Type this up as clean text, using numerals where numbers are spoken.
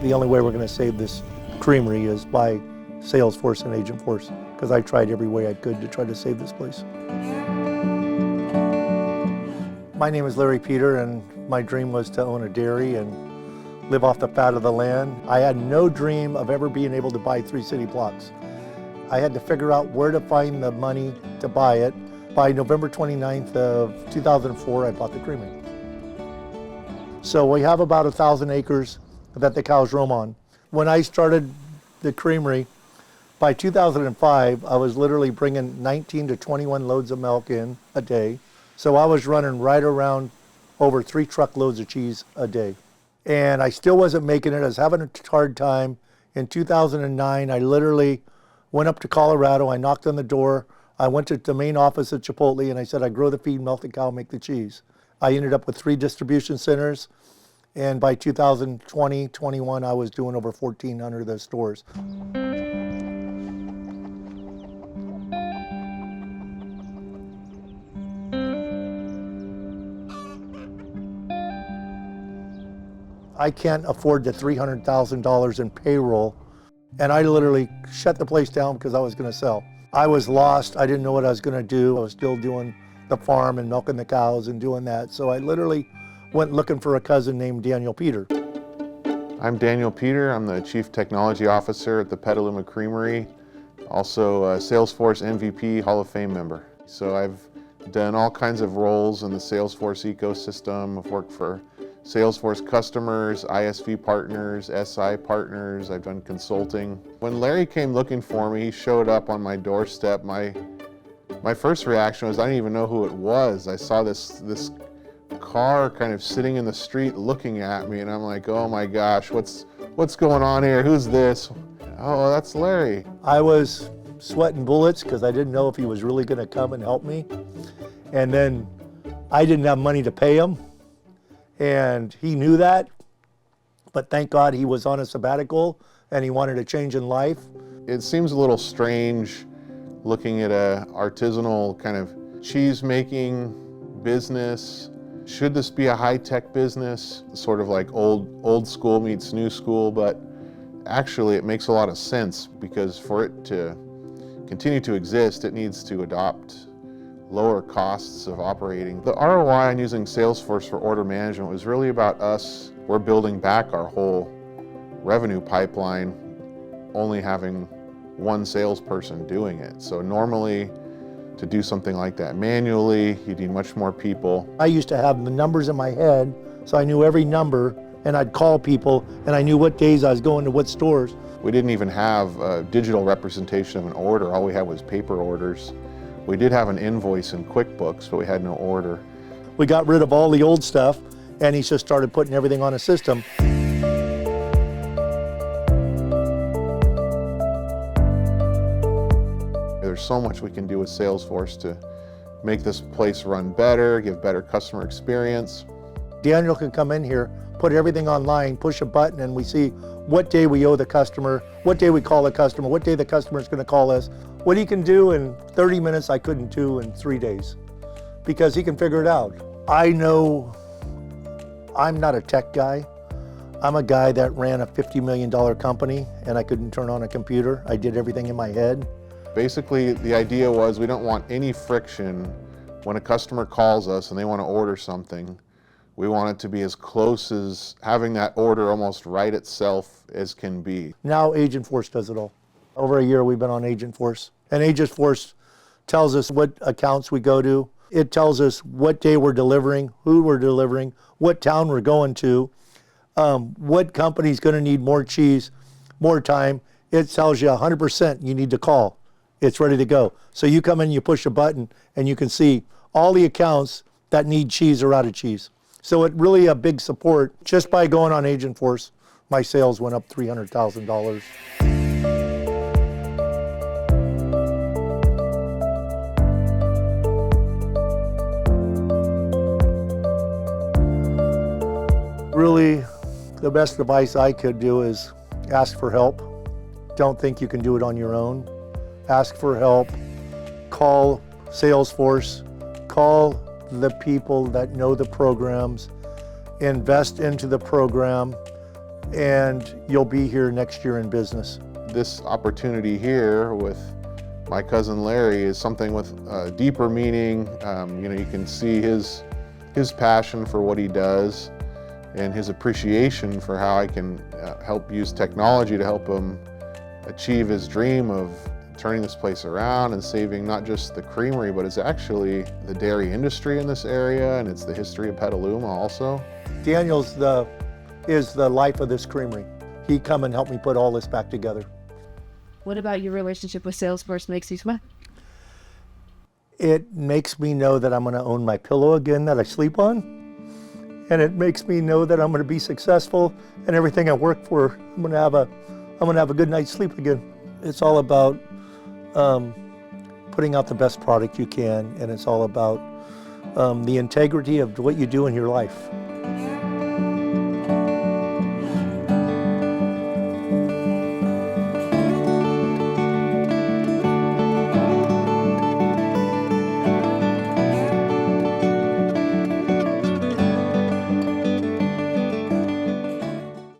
the only way we're going to save this creamery is by Salesforce and Agentforce, because I tried every way I could to try to save this place. My name is Larry Peter, and my dream was to own a dairy and live off the fat of the land. I had no dream of ever being able to buy 3 city blocks. I had to figure out where to find the money to buy it. By November 29th of 2004, I bought the creamery. So we have about 1,000 acres that the cows roam on. When I started the creamery, by 2005, I was literally bringing 19 to 21 loads of milk in a day. So I was running right around over 3 truckloads of cheese a day. And I still wasn't making it. I was having a hard time. In 2009, I literally went up to Colorado. I knocked on the door. I went to the main office at Chipotle and I said, I grow the feed, milk the cow, make the cheese. I ended up with 3 distribution centers. And by 2020, 21, I was doing over 1,400 of those stores. I can't afford the $300,000 in payroll, and I literally shut the place down because I was going to sell. I was lost. I didn't know what I was going to do. I was still doing the farm and milking the cows and doing that. So I literally went looking for a cousin named Daniel Peter. I'm Daniel Peter. I'm the Chief Technology Officer at the Petaluma Creamery, also a Salesforce MVP Hall of Fame member. So I've done all kinds of roles in the Salesforce ecosystem. I've worked for Salesforce customers, ISV partners, SI partners. I've done consulting. When Larry came looking for me, he showed up on my doorstep. My first reaction was I didn't even know who it was. I saw this car kind of sitting in the street looking at me, and I'm like, oh my gosh, what's going on here? Who's this? Oh, that's Larry. I was sweating bullets because I didn't know if he was really going to come and help me. And then I didn't have money to pay him. And he knew that, but thank God he was on a sabbatical and he wanted a change in life. It seems a little strange looking at a artisanal kind of cheese making business. Should this be a high-tech business? Sort of like old school meets new school, but actually it makes a lot of sense because for it to continue to exist, it needs to adopt lower costs of operating. The ROI on using Salesforce for order management was really about us. We're building back our whole revenue pipeline, only having one salesperson doing it. So normally, to do something like that manually, you need much more people. I used to have the numbers in my head, so I knew every number, and I'd call people, and I knew what days I was going to what stores. We didn't even have a digital representation of an order. All we had was paper orders. We did have an invoice in QuickBooks, but we had no order. We got rid of all the old stuff, and he just started putting everything on a system. There's so much we can do with Salesforce to make this place run better, give better customer experience. Daniel can come in here, put everything online, push a button, and we see what day we owe the customer, what day we call the customer, what day the customer is going to call us. What he can do in 30 minutes, I couldn't do in 3 days because he can figure it out. I know I'm not a tech guy. I'm a guy that ran a $50 million company and I couldn't turn on a computer. I did everything in my head. Basically, the idea was we don't want any friction when a customer calls us and they want to order something. We want it to be as close as having that order almost write itself as can be. Now Agentforce does it all. Over a year we've been on Agentforce. And Agentforce tells us what accounts we go to. It tells us what day we're delivering, who we're delivering, what town we're going to, what company's going to need more cheese, more time. It tells you 100% you need to call. It's ready to go. So you come in, you push a button, and you can see all the accounts that need cheese are out of cheese. So it really a big support. Just by going on Agentforce, my sales went up $300,000. Really, the best advice I could do is ask for help. Don't think you can do it on your own. Ask for help. Call Salesforce. Call the people that know the programs. Invest into the program. and you'll be here next year in business. This opportunity here with my cousin Larry is something with deeper meaning. You can see his passion for what he does and his appreciation for how I can help use technology to help him achieve his dream of turning this place around and saving not just the creamery, but it's actually the dairy industry in this area, and it's the history of Petaluma also. Daniel's is the life of this creamery. He come and help me put all this back together. What about your relationship with Salesforce makes you smile? It makes me know that I'm going to own my pillow again that I sleep on. And it makes me know that I'm going to be successful and everything I work for, I'm going to have a good night's sleep again. It's all about putting out the best product you can, and it's all about the integrity of what you do in your life.